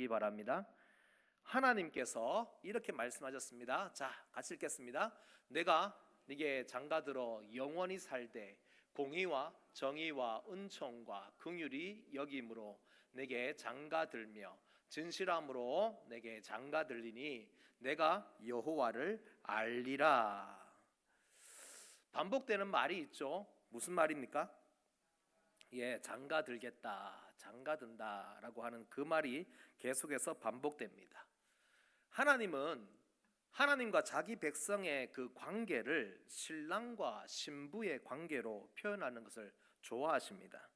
보시기 바랍니다. 하나님께서 이렇게 말씀하셨습니다. 자, 같이 읽겠습니다. 내가 네게 장가들어 영원히 살되 공의와 정의와 은총과 긍휼이 여김으로 내게 장가들며 진실함으로 내게 장가들리니 내가 여호와를 알리라. 반복되는 말이 있죠. 무슨 말입니까? 장가들겠다, 장가든다라고 하는 그 말이 계속해서 반복됩니다. 하나님은 하나님과 자기 백성의 그 관계를 신랑과 신부의 관계로 표현하는 것을 좋아하십니다.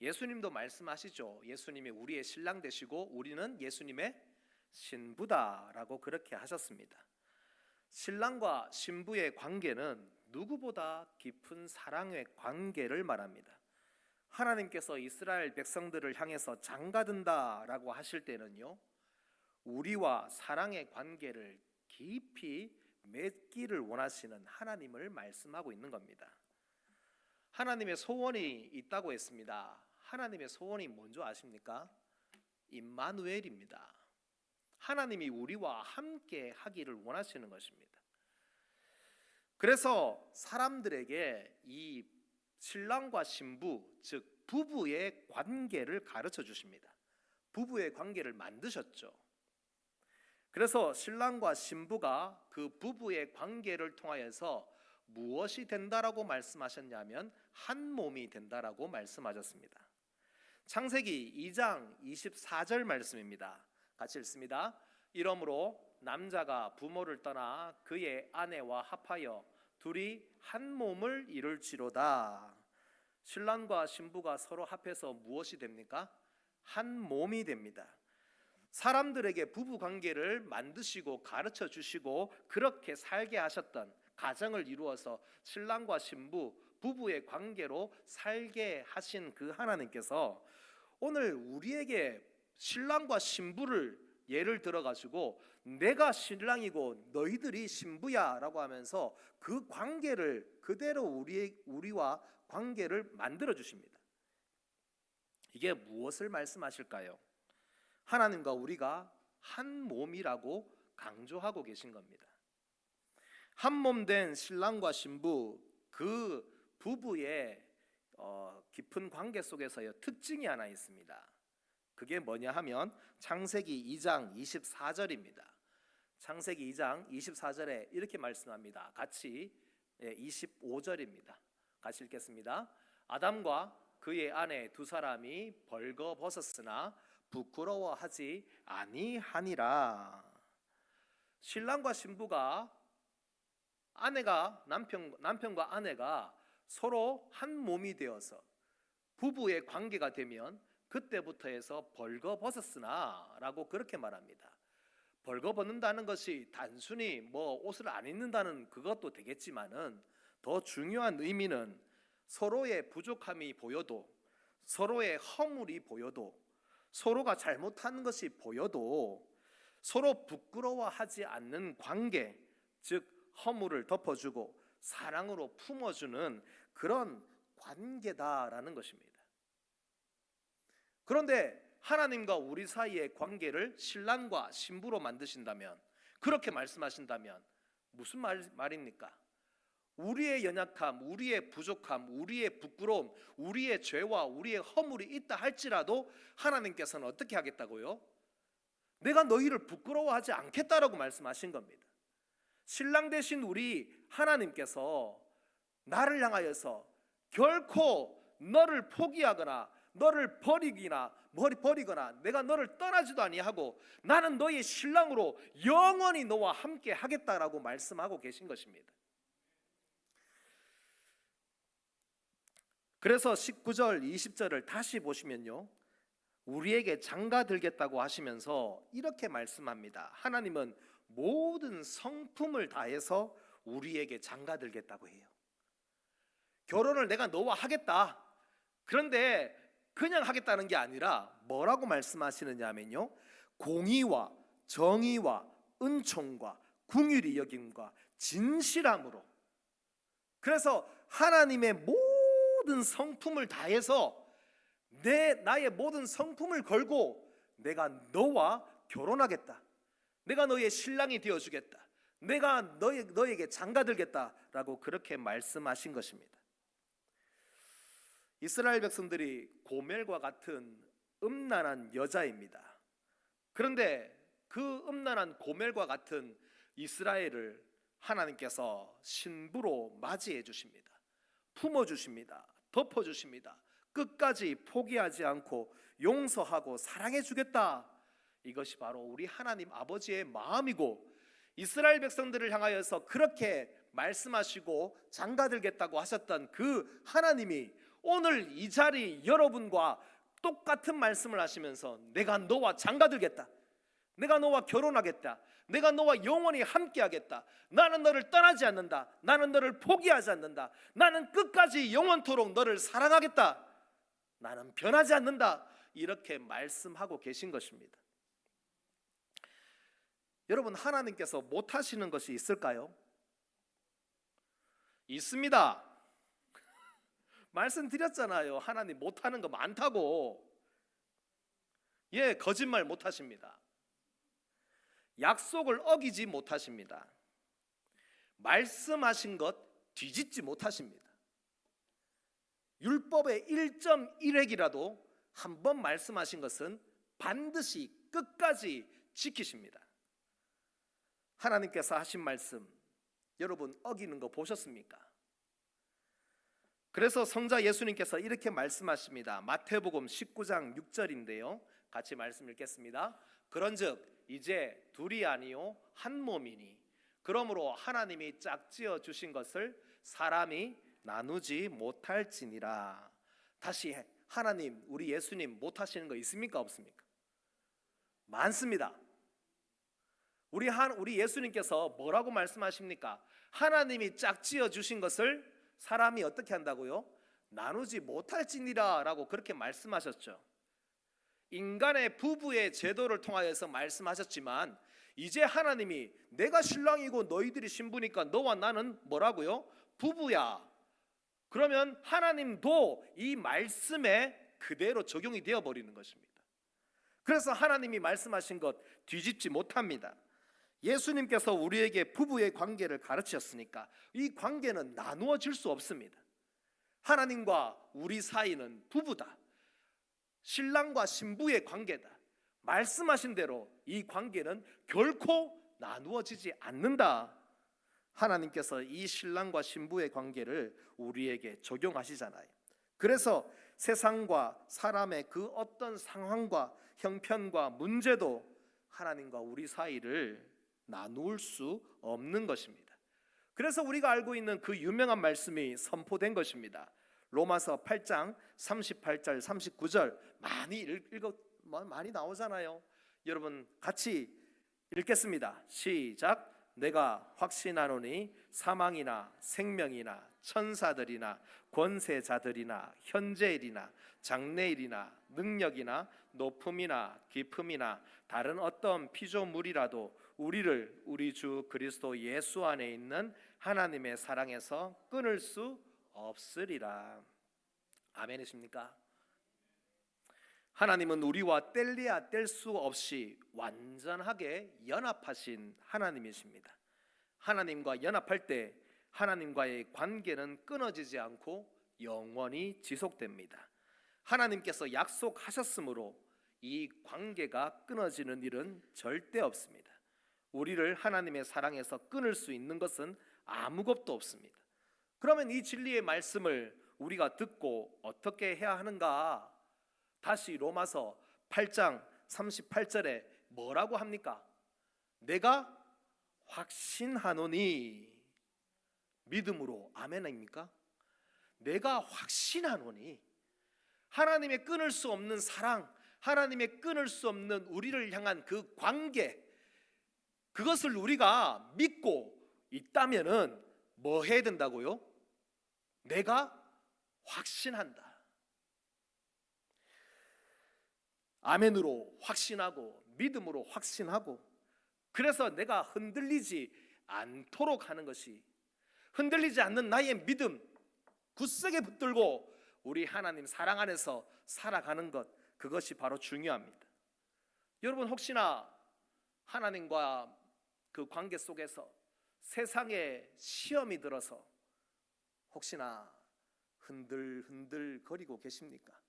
예수님도 말씀하시죠. 예수님이 우리의 신랑 되시고 우리는 예수님의 신부다라고 그렇게 하셨습니다. 신랑과 신부의 관계는 누구보다 깊은 사랑의 관계를 말합니다. 하나님께서 이스라엘 백성들을 향해서 장가든다라고 하실 때는요, 우리와 사랑의 관계를 깊이 맺기를 원하시는 하나님을 말씀하고 있는 겁니다. 하나님의 소원이 있다고 했습니다. 하나님의 소원이 뭔지 아십니까? 임마누엘입니다. 하나님이 우리와 함께 하기를 원하시는 것입니다. 그래서 사람들에게 이 신랑과 신부, 즉 부부의 관계를 가르쳐 주십니다. 부부의 관계를 만드셨죠. 그래서 신랑과 신부가 그 부부의 관계를 통하여서 무엇이 된다라고 말씀하셨냐면 한 몸이 된다라고 말씀하셨습니다. 창세기 2장 24절 말씀입니다. 같이 읽습니다. 이러므로 남자가 부모를 떠나 그의 아내와 합하여 둘이 한 몸을 이룰지로다. 신랑과 신부가 서로 합해서 무엇이 됩니까? 한 몸이 됩니다. 사람들에게 부부 관계를 만드시고 가르쳐 주시고 그렇게 살게 하셨던 가정을 이루어서 신랑과 신부, 부부의 관계로 살게 하신 그 하나님께서 오늘 우리에게 신랑과 신부를 예를 들어 가지고 내가 신랑이고 너희들이 신부야 라고 하면서 그 관계를 그대로 우리와 관계를 만들어 주십니다. 이게 무엇을 말씀하실까요? 하나님과 우리가 한 몸이라고 강조하고 계신 겁니다. 한 몸 된 신랑과 신부, 그 부부의 깊은 관계 속에서요 특징이 하나 있습니다. 그게 뭐냐 하면 창세기 2장 24절입니다. 창세기 2장 24절에 이렇게 말씀합니다. 같이 25절입니다. 같이 읽겠습니다. 아담과 그의 아내 두 사람이 벌거벗었으나 부끄러워하지 아니하니라. 신랑과 신부가 남편과 아내가 서로 한 몸이 되어서 부부의 관계가 되면 그때부터 해서 벌거벗었으나 라고 그렇게 말합니다. 벌거벗는다는 것이 단순히 옷을 안 입는다는 그것도 되겠지만은 더 중요한 의미는 서로의 부족함이 보여도 서로의 허물이 보여도 서로가 잘못한 것이 보여도 서로 부끄러워하지 않는 관계, 즉 허물을 덮어주고 사랑으로 품어주는 그런 관계다라는 것입니다. 그런데 하나님과 우리 사이의 관계를 신랑과 신부로 만드신다면, 그렇게 말씀하신다면 무슨 말입니까? 우리의 연약함, 우리의 부족함, 우리의 부끄러움, 우리의 죄와 우리의 허물이 있다 할지라도 하나님께서는 어떻게 하겠다고요? 내가 너희를 부끄러워하지 않겠다라고 말씀하신 겁니다. 신랑 되신 우리 하나님께서 나를 향하여서 결코 너를 포기하거나 너를 버리거나 내가 너를 떠나지도 아니하고 나는 너의 신랑으로 영원히 너와 함께 하겠다라고 말씀하고 계신 것입니다. 그래서 19절 20절을 다시 보시면요, 우리에게 장가들겠다고 하시면서 이렇게 말씀합니다. 하나님은 모든 성품을 다해서 우리에게 장가들겠다고 해요. 결혼을 내가 너와 하겠다. 그런데 그냥 하겠다는 게 아니라 뭐라고 말씀하시느냐 하면요, 공의와 정의와 은총과 긍휼이 여김과 진실함으로. 그래서 하나님의 모든 성품을 다해서 나의 모든 성품을 걸고 내가 너와 결혼하겠다. 내가 너의 신랑이 되어주겠다. 내가 너에게 장가들겠다라고 그렇게 말씀하신 것입니다. 이스라엘 백성들이 고멜과 같은 음란한 여자입니다. 그런데 그 음란한 고멜과 같은 이스라엘을 하나님께서 신부로 맞이해 주십니다. 품어 주십니다. 덮어 주십니다. 끝까지 포기하지 않고 용서하고 사랑해 주겠다. 이것이 바로 우리 하나님 아버지의 마음이고, 이스라엘 백성들을 향하여서 그렇게 말씀하시고 장가들겠다고 하셨던 그 하나님이 오늘 이 자리 여러분과 똑같은 말씀을 하시면서 내가 너와 장가들겠다. 내가 너와 결혼하겠다. 내가 너와 영원히 함께하겠다. 나는 너를 떠나지 않는다. 나는 너를 포기하지 않는다. 나는 끝까지 영원토록 너를 사랑하겠다. 나는 변하지 않는다. 이렇게 말씀하고 계신 것입니다. 여러분, 하나님께서 못하시는 것이 있을까요? 있습니다. 말씀드렸잖아요. 하나님 못하는 거 많다고. 예, 거짓말 못하십니다. 약속을 어기지 못하십니다. 말씀하신 것 뒤집지 못하십니다. 율법의 1.1획이라도 한 번 말씀하신 것은 반드시 끝까지 지키십니다. 하나님께서 하신 말씀 여러분 어기는 거 보셨습니까? 그래서 성자 예수님께서 이렇게 말씀하십니다. 마태복음 19장 6절인데요. 같이 말씀 읽겠습니다. 그런즉 이제 둘이 아니요 한 몸이니 그러므로 하나님이 짝지어 주신 것을 사람이 나누지 못할지니라. 다시 하나님, 우리 예수님 못하시는 거 있습니까? 없습니까? 많습니다. 우리 예수님께서 뭐라고 말씀하십니까? 하나님이 짝지어 주신 것을 사람이 어떻게 한다고요? 나누지 못할지니라 라고 그렇게 말씀하셨죠. 인간의 부부의 제도를 통하여서 말씀하셨지만 이제 하나님이 내가 신랑이고 너희들이 신부니까 너와 나는 뭐라고요? 부부야. 그러면 하나님도 이 말씀에 그대로 적용이 되어버리는 것입니다. 그래서 하나님이 말씀하신 것 뒤집지 못합니다. 예수님께서 우리에게 부부의 관계를 가르치셨으니까 이 관계는 나누어질 수 없습니다. 하나님과 우리 사이는 부부다. 신랑과 신부의 관계다. 말씀하신 대로 이 관계는 결코 나누어지지 않는다. 하나님께서 이 신랑과 신부의 관계를 우리에게 적용하시잖아요. 그래서 세상과 사람의 그 어떤 상황과 형편과 문제도 하나님과 우리 사이를 나눌 수 없는 것입니다. 그래서 우리가 알고 있는 그 유명한 말씀이 선포된 것입니다. 로마서 8장 38절 39절 많이 나오잖아요. 여러분 같이 읽겠습니다. 시작. 내가 확신하노니 사망이나 생명이나 천사들이나 권세자들이나 현재일이나 장래일이나 능력이나 높음이나 깊음이나 다른 어떤 피조물이라도 우리를 우리 주 그리스도 예수 안에 있는 하나님의 사랑에서 끊을 수 없으리라. 아멘이십니까? 하나님은 우리와 뗄래야 뗄 수 없이 완전하게 연합하신 하나님이십니다. 하나님과 연합할 때 하나님과의 관계는 끊어지지 않고 영원히 지속됩니다. 하나님께서 약속하셨으므로 이 관계가 끊어지는 일은 절대 없습니다. 우리를 하나님의 사랑에서 끊을 수 있는 것은 아무것도 없습니다. 그러면 이 진리의 말씀을 우리가 듣고 어떻게 해야 하는가? 다시 로마서 8장 38절에 뭐라고 합니까? 내가 확신하노니 믿음으로 아멘입니까? 내가 확신하노니 하나님의 끊을 수 없는 사랑, 하나님의 끊을 수 없는 우리를 향한 그 관계, 그것을 우리가 믿고 있다면은 뭐 해야 된다고요? 내가 확신한다. 아멘으로 확신하고 믿음으로 확신하고, 그래서 내가 흔들리지 않도록 하는 것이, 흔들리지 않는 나의 믿음 굳세게 붙들고 우리 하나님 사랑 안에서 살아가는 것, 그것이 바로 중요합니다. 여러분 혹시나 하나님과 그 관계 속에서 세상에 시험이 들어서 혹시나 흔들흔들 거리고 계십니까?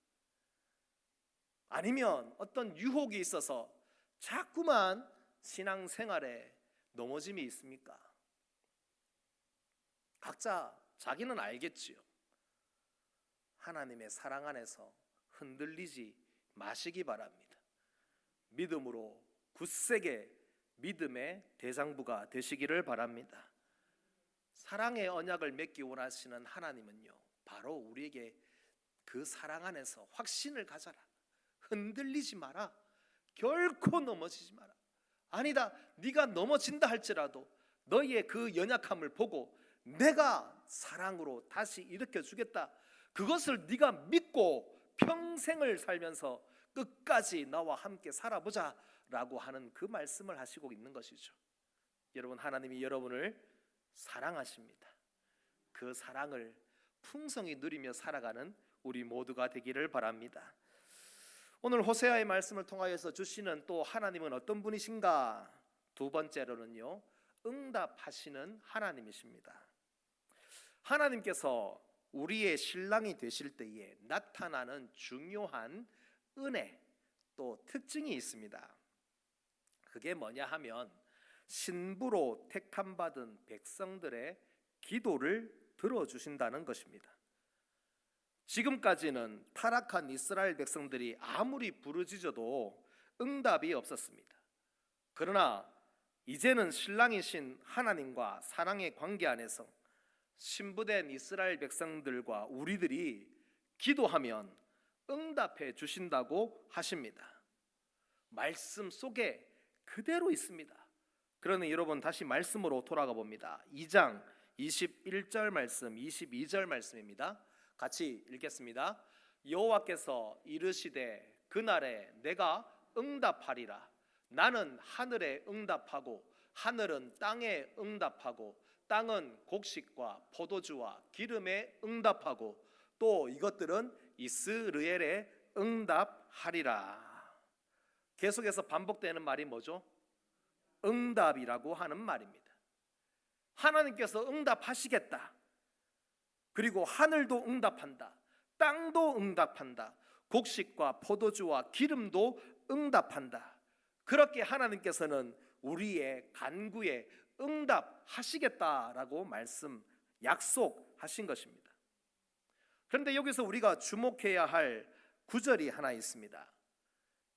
아니면 어떤 유혹이 있어서 자꾸만 신앙생활에 넘어짐이 있습니까? 각자 자기는 알겠지요. 하나님의 사랑 안에서 흔들리지 마시기 바랍니다. 믿음으로 굳세게 믿음의 대장부가 되시기를 바랍니다. 사랑의 언약을 맺기 원하시는 하나님은요, 바로 우리에게 그 사랑 안에서 확신을 가져라, 흔들리지 마라, 결코 넘어지지 마라. 아니다, 네가 넘어진다 할지라도 너희의 그 연약함을 보고 내가 사랑으로 다시 일으켜 주겠다, 그것을 네가 믿고 평생을 살면서 끝까지 나와 함께 살아보자 라고 하는 그 말씀을 하시고 있는 것이죠. 여러분, 하나님이 여러분을 사랑하십니다. 그 사랑을 풍성히 누리며 살아가는 우리 모두가 되기를 바랍니다. 오늘 호세아의 말씀을 통하여서 주시는 또 하나님은 어떤 분이신가? 두 번째로는요, 응답하시는 하나님이십니다. 하나님께서 우리의 신랑이 되실 때에 나타나는 중요한 은혜, 또 특징이 있습니다. 그게 뭐냐 하면 신부로 택함받은 백성들의 기도를 들어주신다는 것입니다. 지금까지는 타락한 이스라엘 백성들이 아무리 부르짖어도 응답이 없었습니다. 그러나 이제는 신랑이신 하나님과 사랑의 관계 안에서 신부된 이스라엘 백성들과 우리들이 기도하면 응답해 주신다고 하십니다. 말씀 속에 그대로 있습니다. 그러니 여러분, 다시 말씀으로 돌아가 봅니다. 2장 21절 말씀, 22절 말씀입니다. 같이 읽겠습니다. 여호와께서 이르시되 그날에 내가 응답하리라. 나는 하늘에 응답하고 하늘은 땅에 응답하고 땅은 곡식과 포도주와 기름에 응답하고 또 이것들은 이스라엘에 응답하리라. 계속해서 반복되는 말이 뭐죠? 응답이라고 하는 말입니다. 하나님께서 응답하시겠다. 그리고 하늘도 응답한다. 땅도 응답한다. 곡식과 포도주와 기름도 응답한다. 그렇게 하나님께서는 우리의 간구에 응답하시겠다라고 약속하신 것입니다. 그런데 여기서 우리가 주목해야 할 구절이 하나 있습니다.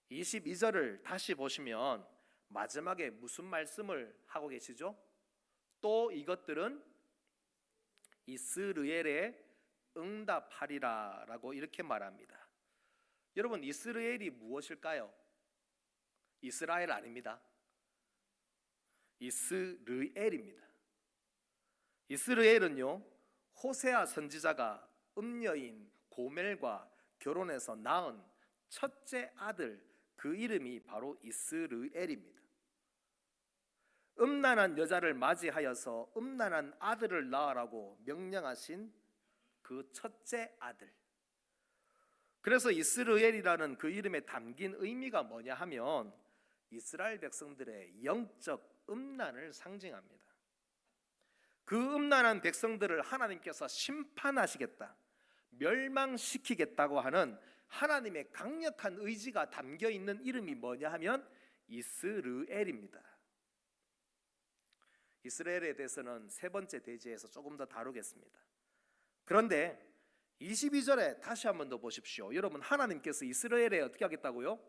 22절을 다시 보시면 마지막에 무슨 말씀을 하고 계시죠? 또 이것들은 이스라엘에 응답하리라 라고 이렇게 말합니다. 여러분, 이스라엘이 무엇일까요? 이스라엘 아닙니다. 이스라엘입니다. 이스라엘은요, 호세아 선지자가 음녀인 고멜과 결혼해서 낳은 첫째 아들, 그 이름이 바로 이스라엘입니다. 음란한 여자를 맞이하여서 음란한 아들을 낳으라고 명령하신 그 첫째 아들. 그래서 이스라엘이라는 그 이름에 담긴 의미가 뭐냐 하면 이스라엘 백성들의 영적 음란을 상징합니다. 그 음란한 백성들을 하나님께서 심판하시겠다, 멸망시키겠다고 하는 하나님의 강력한 의지가 담겨 있는 이름이 뭐냐 하면 이스라엘입니다. 이스라엘에 대해서는 세 번째 대지에서 조금 더 다루겠습니다. 그런데 22절에 다시 한번 더 보십시오. 여러분, 하나님께서 이스라엘에 어떻게 하겠다고요?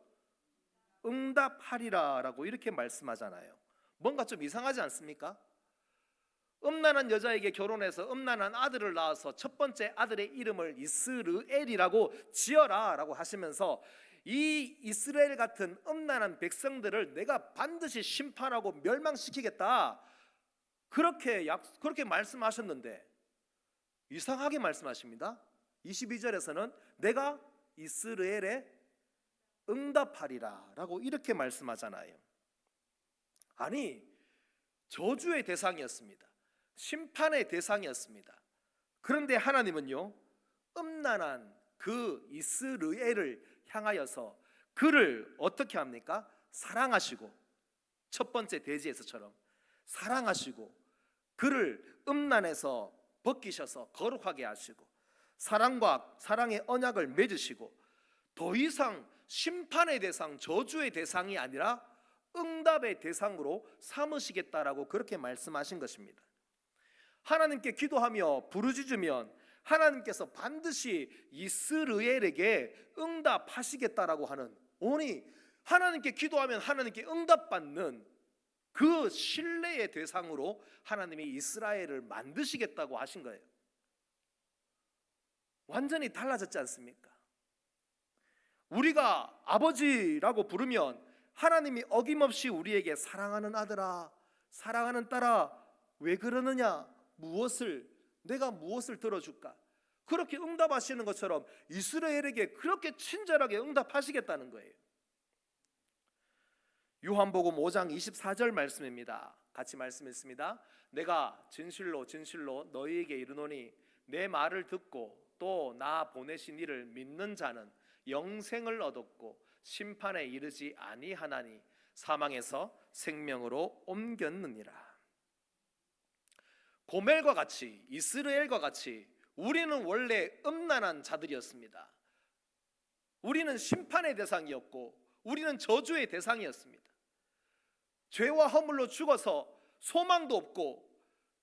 응답하리라 라고 이렇게 말씀하잖아요. 뭔가 좀 이상하지 않습니까? 음란한 여자에게 결혼해서 음란한 아들을 낳아서 첫 번째 아들의 이름을 이스라엘이라고 지어라 라고 하시면서 이 이스라엘 같은 음란한 백성들을 내가 반드시 심판하고 멸망시키겠다, 그렇게 말씀하셨는데 이상하게 말씀하십니다. 22절에서는 내가 이스라엘에 응답하리라 라고 이렇게 말씀하잖아요. 아니, 저주의 대상이었습니다. 심판의 대상이었습니다. 그런데 하나님은요, 음란한 그 이스라엘을 향하여서 그를 어떻게 합니까? 사랑하시고, 첫 번째 대지에서처럼 사랑하시고 그를 음란에서 벗기셔서 거룩하게 하시고 사랑과 사랑의 언약을 맺으시고 더 이상 심판의 대상, 저주의 대상이 아니라 응답의 대상으로 삼으시겠다라고 그렇게 말씀하신 것입니다. 하나님께 기도하며 부르짖으면 하나님께서 반드시 이스라엘에게 응답하시겠다라고 하는, 오니 하나님께 기도하면 하나님께 응답받는 그 신뢰의 대상으로 하나님이 이스라엘을 만드시겠다고 하신 거예요. 완전히 달라졌지 않습니까? 우리가 아버지라고 부르면 하나님이 어김없이 우리에게 사랑하는 아들아, 사랑하는 딸아, 왜 그러느냐, 내가 무엇을 들어줄까, 그렇게 응답하시는 것처럼 이스라엘에게 그렇게 친절하게 응답하시겠다는 거예요. 요한복음 5장 24절 말씀입니다. 같이 말씀했습니다. 내가 진실로 진실로 너희에게 이르노니 내 말을 듣고 또 나 보내신 이를 믿는 자는 영생을 얻었고 심판에 이르지 아니하나니 사망에서 생명으로 옮겼느니라. 고멜과 같이, 이스라엘과 같이 우리는 원래 음란한 자들이었습니다. 우리는 심판의 대상이었고 우리는 저주의 대상이었습니다. 죄와 허물로 죽어서 소망도 없고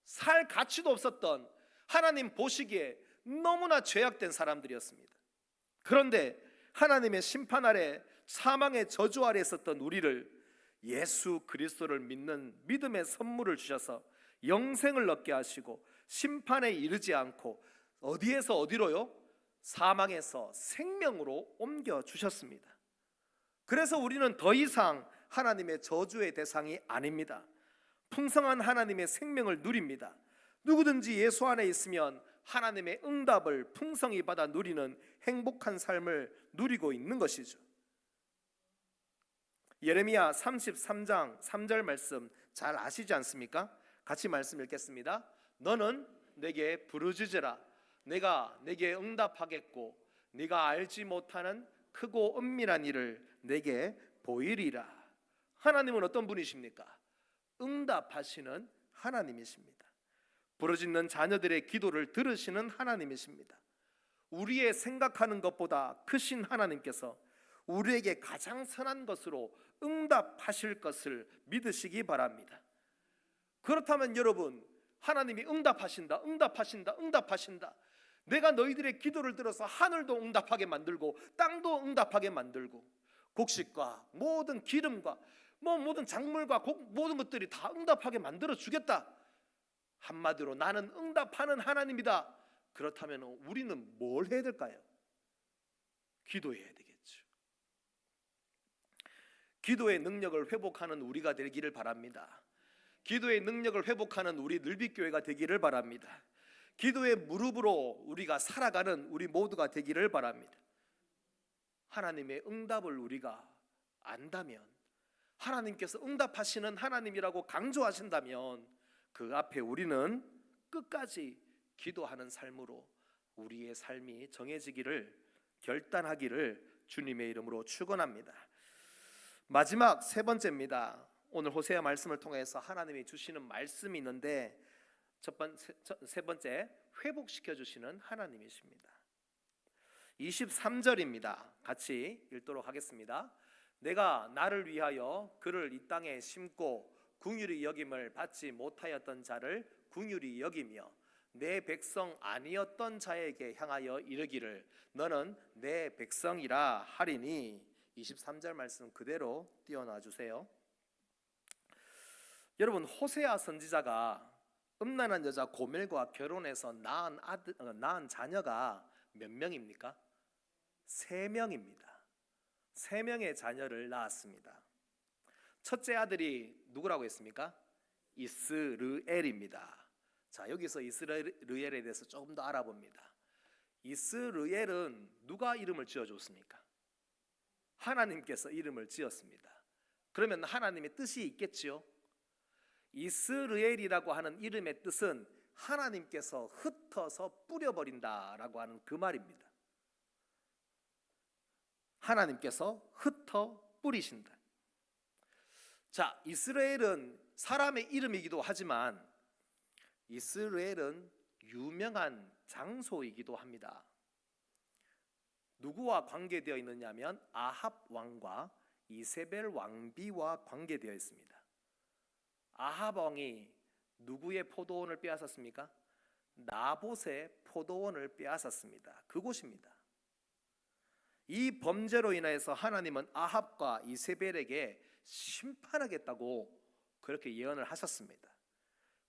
살 가치도 없었던, 하나님 보시기에 너무나 죄악된 사람들이었습니다. 그런데 하나님의 심판 아래, 사망의 저주 아래 있었던 우리를 예수 그리스도를 믿는 믿음의 선물을 주셔서 영생을 얻게 하시고 심판에 이르지 않고 어디에서 어디로요? 사망에서 생명으로 옮겨 주셨습니다. 그래서 우리는 더 이상 하나님의 저주의 대상이 아닙니다. 풍성한 하나님의 생명을 누립니다. 누구든지 예수 안에 있으면 하나님의 응답을 풍성히 받아 누리는 행복한 삶을 누리고 있는 것이죠. 예레미야 33장 3절 말씀 잘 아시지 않습니까? 같이 말씀 읽겠습니다. 너는 내게 부르짖으라. 내가 내게 응답하겠고 네가 알지 못하는 크고 은밀한 일을 내게 보이리라. 하나님은 어떤 분이십니까? 응답하시는 하나님이십니다. 부르짖는 자녀들의 기도를 들으시는 하나님이십니다. 우리의 생각하는 것보다 크신 하나님께서 우리에게 가장 선한 것으로 응답하실 것을 믿으시기 바랍니다. 그렇다면 여러분, 하나님이 응답하신다, 응답하신다, 응답하신다. 내가 너희들의 기도를 들어서 하늘도 응답하게 만들고 땅도 응답하게 만들고 곡식과 모든 기름과 모든 작물과 모든 것들이 다 응답하게 만들어 주겠다. 한마디로 나는 응답하는 하나님이다. 그렇다면 우리는 뭘 해야 될까요? 기도해야 되겠죠. 기도의 능력을 회복하는 우리가 되기를 바랍니다. 기도의 능력을 회복하는 우리 늘비교회가 되기를 바랍니다. 기도의 무릎으로 우리가 살아가는 우리 모두가 되기를 바랍니다. 하나님의 응답을 우리가 안다면, 하나님께서 응답하시는 하나님이라고 강조하신다면 그 앞에 우리는 끝까지 기도하는 삶으로 우리의 삶이 정해지기를, 결단하기를 주님의 이름으로 축원합니다. 마지막 세 번째입니다. 오늘 호세아 말씀을 통해서 하나님이 주시는 말씀이 있는데 세 번째, 회복시켜 주시는 하나님이십니다. 23절입니다. 같이 읽도록 하겠습니다. 내가 나를 위하여 그를 이 땅에 심고 긍휼히 여김을 받지 못하였던 자를 긍휼히 여기며 내 백성 아니었던 자에게 향하여 이르기를 너는 내 백성이라 하리니. 23절 말씀 그대로 띄워놔 주세요. 여러분, 호세아 선지자가 음란한 여자 고멜과 결혼해서 낳은 자녀가 몇 명입니까? 3명입니다. 3명의 자녀를 낳았습니다. 첫째 아들이 누구라고 했습니까? 이스르엘입니다. 자, 여기서 이스라엘에 대해서 조금 더 알아봅니다. 이스라엘은 누가 이름을 지어줬습니까? 하나님께서 이름을 지었습니다. 그러면 하나님의 뜻이 있겠지요? 이스라엘이라고 하는 이름의 뜻은 하나님께서 흩어서 뿌려버린다라고 하는 그 말입니다. 하나님께서 흩어 뿌리신다. 자, 이스라엘은 사람의 이름이기도 하지만 이스라엘은 유명한 장소이기도 합니다. 누구와 관계되어 있느냐면 아합 왕과 이세벨 왕비와 관계되어 있습니다. 아합 왕이 누구의 포도원을 빼앗았습니까? 나봇의 포도원을 빼앗았습니다. 그곳입니다. 이 범죄로 인해서 하나님은 아합과 이세벨에게 심판하겠다고 그렇게 예언을 하셨습니다.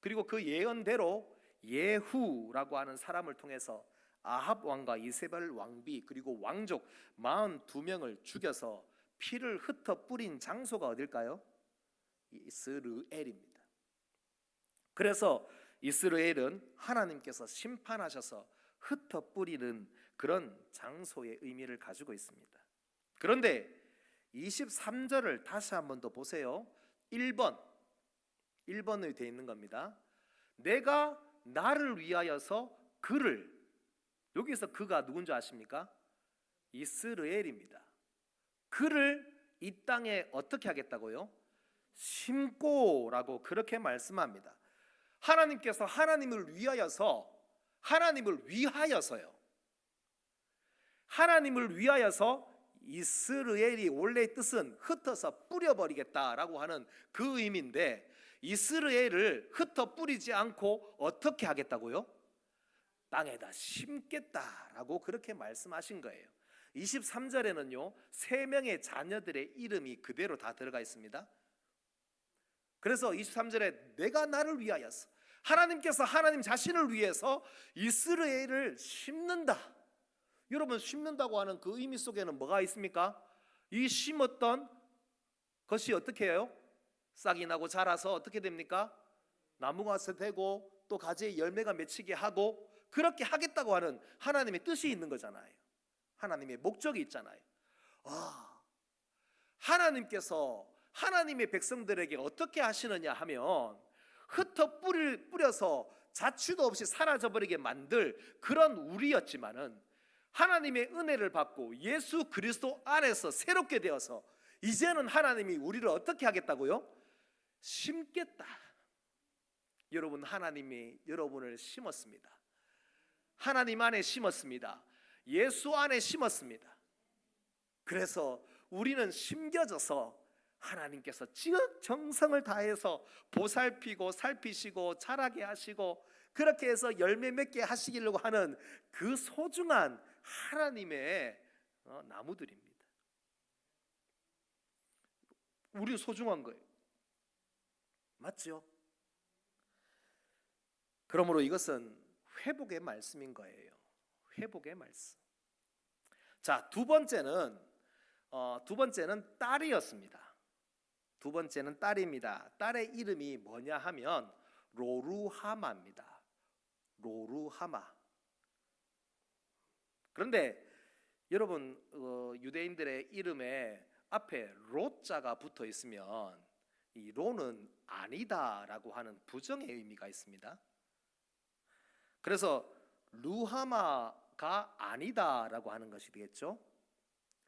그리고 그 예언대로 예후라고 하는 사람을 통해서 아합 왕과 이세벨 왕비 그리고 왕족 42명을 죽여서 피를 흩어 뿌린 장소가 어딜까요? 이스라엘입니다. 그래서 이스라엘은 하나님께서 심판하셔서 흩어 뿌리는 그런 장소의 의미를 가지고 있습니다. 그런데 23절을 다시 한번 더 보세요. 1번에 되어 있는 겁니다. 내가 나를 위하여서 그를, 여기서 그가 누군지 아십니까? 이스라엘입니다. 그를 이 땅에 어떻게 하겠다고요? 심고라고 그렇게 말씀합니다. 하나님께서 하나님을 위하여서요. 하나님을 위하여서 이스라엘이 원래 뜻은 흩어서 뿌려버리겠다라고 하는 그 의미인데, 이스라엘을 흩어 뿌리지 않고 어떻게 하겠다고요? 땅에다 심겠다라고 그렇게 말씀하신 거예요. 23절에는요 3명의 자녀들의 이름이 그대로 다 들어가 있습니다. 그래서 23절에 내가 나를 위하여서, 하나님께서 하나님 자신을 위해서 이스라엘을 심는다. 여러분, 심는다고 하는 그 의미 속에는 뭐가 있습니까? 이 심었던 것이 어떻게 해요? 싹이 나고 자라서 어떻게 됩니까? 나무가 되고 또 가지에 열매가 맺히게 하고, 그렇게 하겠다고 하는 하나님의 뜻이 있는 거잖아요. 하나님의 목적이 있잖아요. 하나님께서 하나님의 백성들에게 어떻게 하시느냐 하면 흩어 뿌려서 자취도 없이 사라져버리게 만들 그런 우리였지만은, 하나님의 은혜를 받고 예수 그리스도 안에서 새롭게 되어서 이제는 하나님이 우리를 어떻게 하겠다고요? 심겠다. 여러분, 하나님이 여러분을 심었습니다. 하나님 안에 심었습니다. 예수 안에 심었습니다. 그래서 우리는 심겨져서 하나님께서 정성을 다해서 보살피고 살피시고 자라게 하시고 그렇게 해서 열매 맺게 하시려고 하는 그 소중한 하나님의 나무들입니다. 우리 소중한 거예요. 맞죠? 그러므로 이것은 회복의 말씀인 거예요. 회복의 말씀. 자, 두 번째는 딸이었습니다. 두 번째는 딸입니다. 딸의 이름이 뭐냐 하면 로루하마입니다. 로루하마. 그런데 여러분, 유대인들의 이름에 앞에 로자가 붙어 있으면 이 로는 아니다라고 하는 부정의 의미가 있습니다. 그래서 루하마가 아니다라고 하는 것이 되겠죠.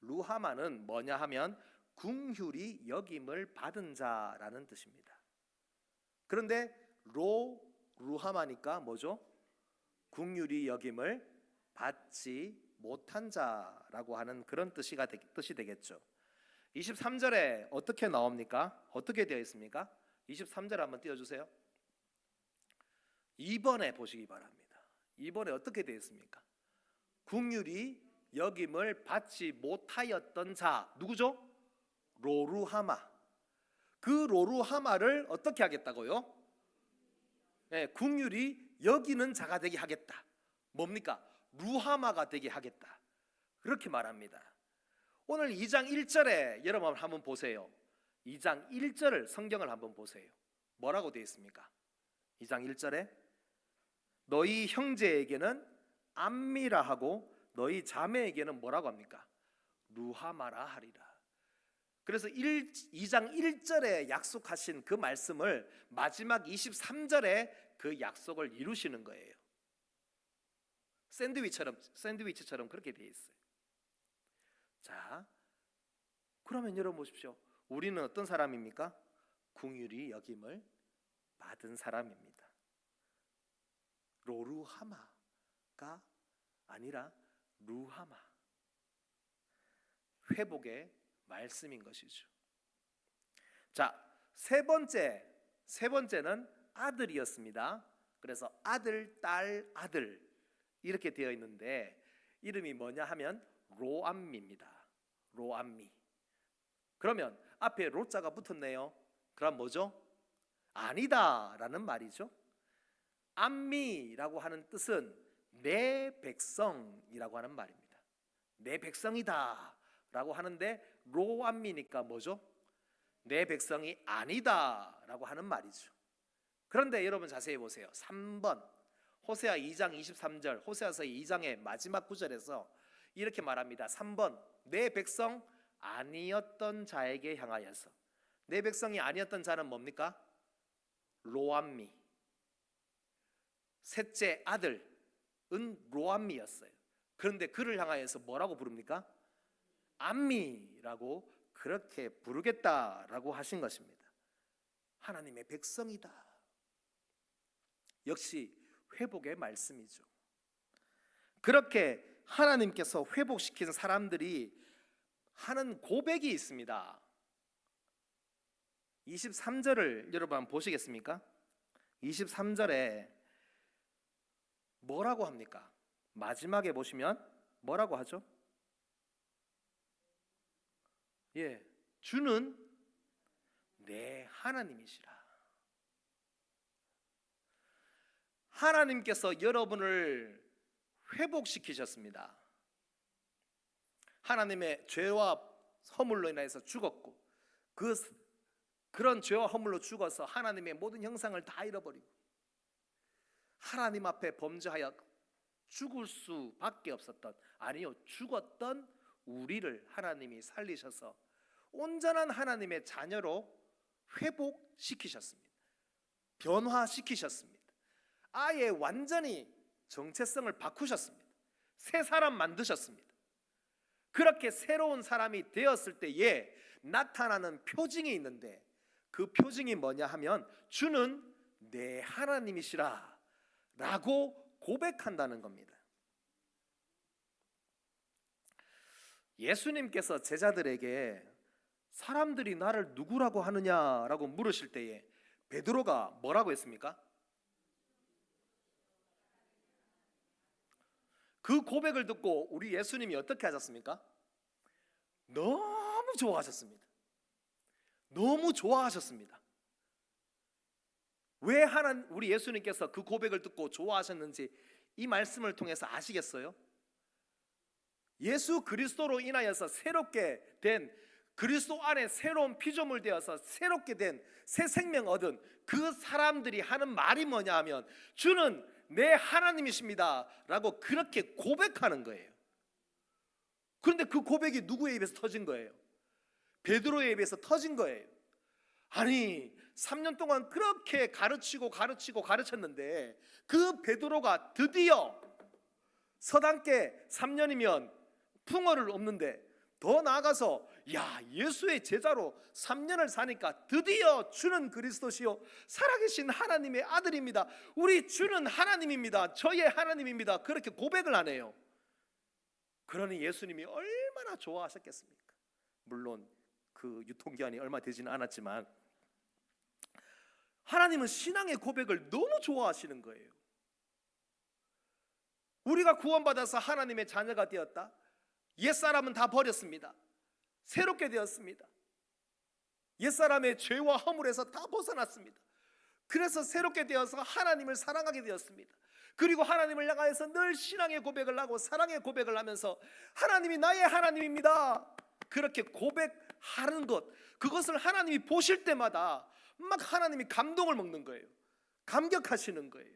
루하마는 뭐냐 하면 궁휼히 여김을 받은 자라는 뜻입니다. 그런데 루하마니까 뭐죠? 궁휼히 여김을 받지 못한 자라고 하는 그런 뜻이 되겠죠. 23절에 어떻게 나옵니까? 어떻게 되어 있습니까? 23절 한번 띄워주세요. 2번에 보시기 바랍니다. 2번에 어떻게 되어 있습니까? 궁휼히 여김을 받지 못하였던 자, 누구죠? 로루하마. 그 로루하마를 어떻게 하겠다고요? 네, 궁휼히 여기는 자가 되게 하겠다. 뭡니까? 루하마가 되게 하겠다. 그렇게 말합니다. 오늘 2장 1절에 여러분 한번 보세요. 2장 1절을 성경을 한번 보세요. 뭐라고 되어 있습니까? 2장 1절에 너희 형제에게는 암미라 하고 너희 자매에게는 뭐라고 합니까? 루하마라 하리라. 그래서 2장 1절에 약속하신 그 말씀을 마지막 23절에 그 약속을 이루시는 거예요. 샌드위치처럼 그렇게 되어 있어요. 자, 그러면 여러분 보십시오. 우리는 어떤 사람입니까? 긍휼히 여김을 받은 사람입니다. 로루하마가 아니라 루하마, 회복의 말씀인 것이죠. 자, 세 번째는 아들이었습니다. 그래서 아들, 딸, 아들 이렇게 되어 있는데 이름이 뭐냐 하면 로암미입니다. 로암미. 그러면 앞에 로자가 붙었네요. 그럼 뭐죠? 아니다 라는 말이죠. 암미라고 하는 뜻은 내 백성이라고 하는 말입니다. 내 백성이다 라고 하는데 로암미니까 뭐죠? 내 백성이 아니다 라고 하는 말이죠. 그런데 여러분 자세히 보세요. 3번 호세아 2장 23절, 호세아서 2장의 마지막 구절에서 이렇게 말합니다. 3번 내 백성 아니었던 자에게 향하여서. 내 백성이 아니었던 자는 뭡니까? 로암미. 셋째 아들은 로암미였어요. 그런데 그를 향하여서 뭐라고 부릅니까? 암미라고 그렇게 부르겠다라고 하신 것입니다. 하나님의 백성이다. 역시 회복의 말씀이죠. 그렇게 하나님께서 회복시킨 사람들이 하는 고백이 있습니다. 23절을 여러분 한번 보시겠습니까? 23절에 뭐라고 합니까? 마지막에 보시면 뭐라고 하죠? 주는 내 하나님이시라. 하나님께서 여러분을 회복시키셨습니다. 하나님의 죄와 허물로 인해서 죽었고 그런 죄와 허물로 죽어서 하나님의 모든 형상을 다 잃어버리고 하나님 앞에 범죄하여 죽을 수밖에 없었던, 아니요 죽었던 우리를 하나님이 살리셔서 온전한 하나님의 자녀로 회복시키셨습니다. 변화시키셨습니다. 아예 완전히 정체성을 바꾸셨습니다. 새 사람 만드셨습니다. 그렇게 새로운 사람이 되었을 때에 나타나는 표징이 있는데 그 표징이 뭐냐 하면 주는 내 하나님이시라 라고 고백한다는 겁니다. 예수님께서 제자들에게 사람들이 나를 누구라고 하느냐라고 물으실 때에 베드로가 뭐라고 했습니까? 그 고백을 듣고 우리 예수님이 어떻게 하셨습니까? 너무 좋아하셨습니다. 너무 좋아하셨습니다. 왜 우리 예수님께서 그 고백을 듣고 좋아하셨는지 이 말씀을 통해서 아시겠어요? 예수 그리스도로 인하여서 새롭게 된, 그리스도 안에 새로운 피조물 되어서 새롭게 된 새 생명 얻은 그 사람들이 하는 말이 뭐냐 하면 주는 내 하나님이십니다 라고 그렇게 고백하는 거예요. 그런데 그 고백이 누구의 입에서 터진 거예요? 베드로의 입에서 터진 거예요. 아니 3년 동안 그렇게 가르쳤는데 그 베드로가 드디어 서당께 3년이면 풍어를 엎는데 더 나아가서 예수의 제자로 3년을 사니까 드디어 주는 그리스도시요 살아계신 하나님의 아들입니다. 우리 주는 하나님입니다. 저의 하나님입니다. 그렇게 고백을 하네요. 그러니 예수님이 얼마나 좋아하셨겠습니까? 물론 그 유통기한이 얼마 되지는 않았지만 하나님은 신앙의 고백을 너무 좋아하시는 거예요. 우리가 구원받아서 하나님의 자녀가 되었다. 옛사람은 다 버렸습니다. 새롭게 되었습니다. 옛사람의 죄와 허물에서 다 벗어났습니다. 그래서 새롭게 되어서 하나님을 사랑하게 되었습니다. 그리고 하나님을 향하여서 늘 신앙의 고백을 하고 사랑의 고백을 하면서 하나님이 나의 하나님입니다 그렇게 고백하는 것, 그것을 하나님이 보실 때마다 막 하나님이 감동을 먹는 거예요. 감격하시는 거예요.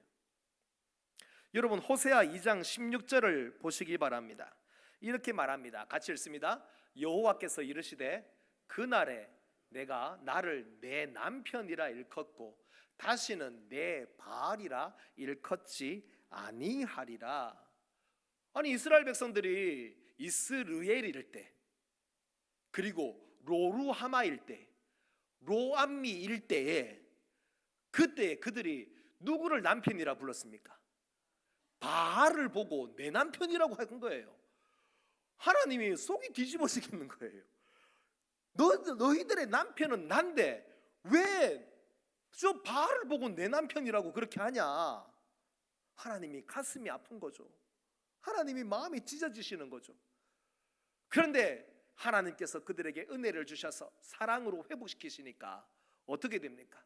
여러분 호세아 2장 16절을 보시기 바랍니다. 이렇게 말합니다. 같이 읽습니다. 여호와께서 이르시되 그날에 내가 나를 내 남편이라 일컫고 다시는 내 바알이라 일컫지 아니하리라. 아니 이스라엘 백성들이 이스르엘일 때 그리고 로루하마일 때 로암미 일대에 그때 그들이 누구를 남편이라 불렀습니까? 바알을 보고 내 남편이라고 한 거예요. 하나님이 속이 뒤집어지겠는 거예요. 너희들의 남편은 난데 왜 저 바알을 보고 내 남편이라고 그렇게 하냐? 하나님이 가슴이 아픈 거죠. 하나님이 마음이 찢어지시는 거죠. 그런데 하나님께서 그들에게 은혜를 주셔서 사랑으로 회복시키시니까 어떻게 됩니까?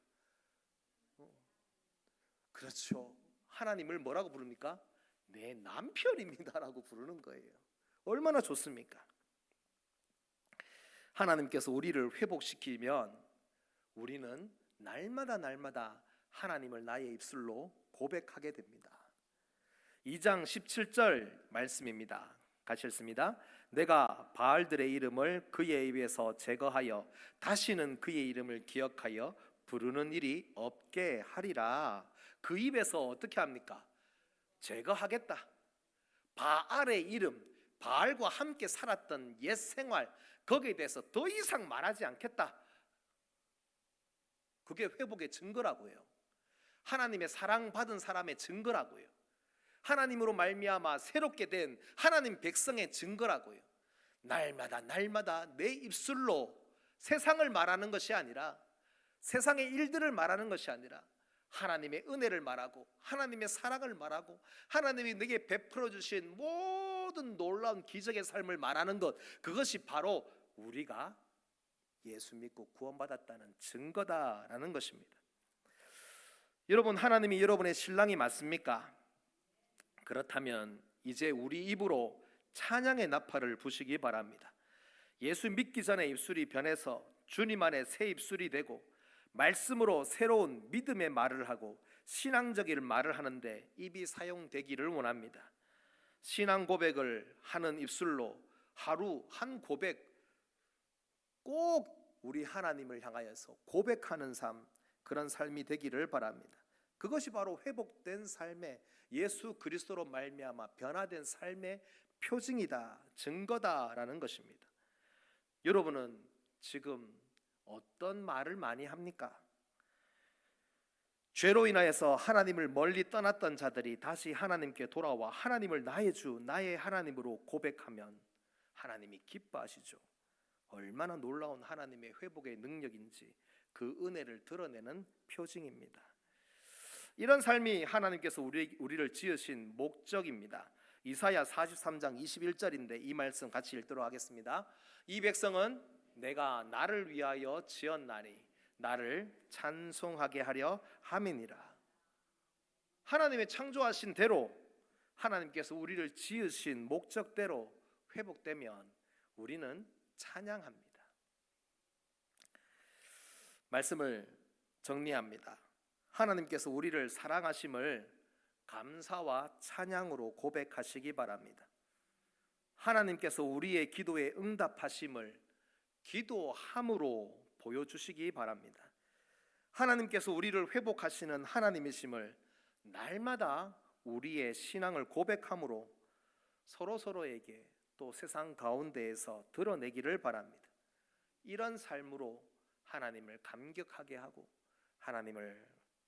그렇죠. 하나님을 뭐라고 부릅니까? 내 남편입니다라고 부르는 거예요. 얼마나 좋습니까? 하나님께서 우리를 회복시키면 우리는 날마다 하나님을 나의 입술로 고백하게 됩니다. 2장 17절 말씀입니다. 같이 읽습니다. 내가 바알들의 이름을 그의 입에서 제거하여 다시는 그의 이름을 기억하여 부르는 일이 없게 하리라. 그 입에서 어떻게 합니까? 제거하겠다. 바알의 이름, 바알과 함께 살았던 옛 생활, 거기에 대해서 더 이상 말하지 않겠다. 그게 회복의 증거라고요. 하나님의 사랑받은 사람의 증거라고요. 하나님으로 말미암아 새롭게 된 하나님 백성의 증거라고요. 날마다 내 입술로 세상을 말하는 것이 아니라, 세상의 일들을 말하는 것이 아니라 하나님의 은혜를 말하고 하나님의 사랑을 말하고 하나님이 내게 베풀어 주신 모든 놀라운 기적의 삶을 말하는 것, 그것이 바로 우리가 예수 믿고 구원받았다는 증거다라는 것입니다. 여러분, 하나님이 여러분의 신랑이 맞습니까? 그렇다면 이제 우리 입으로 찬양의 나팔을 부시기 바랍니다. 예수 믿기 전에 입술이 변해서 주님 안에 새 입술이 되고 말씀으로 새로운 믿음의 말을 하고 신앙적인 말을 하는데 입이 사용되기를 원합니다. 신앙 고백을 하는 입술로 하루 한 고백 꼭 우리 하나님을 향하여서 고백하는 삶, 그런 삶이 되기를 바랍니다. 그것이 바로 회복된 삶의, 예수 그리스도로 말미암아 변화된 삶의 표징이다, 증거다라는 것입니다. 여러분은 지금 어떤 말을 많이 합니까? 죄로 인하여서 하나님을 멀리 떠났던 자들이 다시 하나님께 돌아와 하나님을 나의 주, 나의 하나님으로 고백하면 하나님이 기뻐하시죠. 얼마나 놀라운 하나님의 회복의 능력인지 그 은혜를 드러내는 표징입니다. 이런 삶이 하나님께서 우리를 지으신 목적입니다. 이사야 43장 21절인데 이 말씀 같이 읽도록 하겠습니다. 이 백성은 내가 나를 위하여 지었나니 나를 찬송하게 하려 함이니라. 하나님의 창조하신 대로, 하나님께서 우리를 지으신 목적대로 회복되면 우리는 찬양합니다. 말씀을 정리합니다. 하나님께서 우리를 사랑하심을 감사와 찬양으로 고백하시기 바랍니다. 하나님께서 우리의 기도에 응답하심을 기도함으로 보여주시기 바랍니다. 하나님께서 우리를 회복하시는 하나님이심을 날마다 우리의 신앙을 고백함으로 서로에게 또 세상 가운데에서 드러내기를 바랍니다. 이런 삶으로 하나님을 감격하게 하고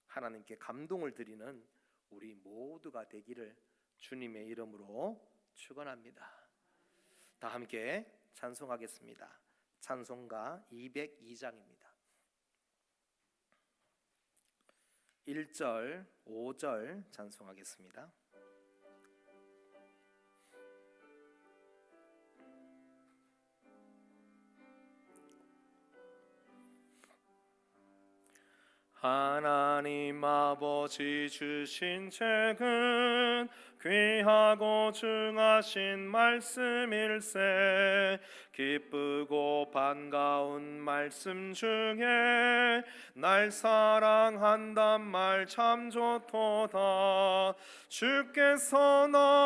하나님께 감동을 드리는 우리 모두가 되기를 주님의 이름으로 축원합니다. 다 함께 찬송하겠습니다. 찬송가 202장입니다. 1절, 5절 찬송하겠습니다. 하나님 아버지 주신 책은 귀하고 중하신 말씀일세. 기쁘고 반가운 말씀 중에 날 사랑한단 말 참 좋도다. 주께서 나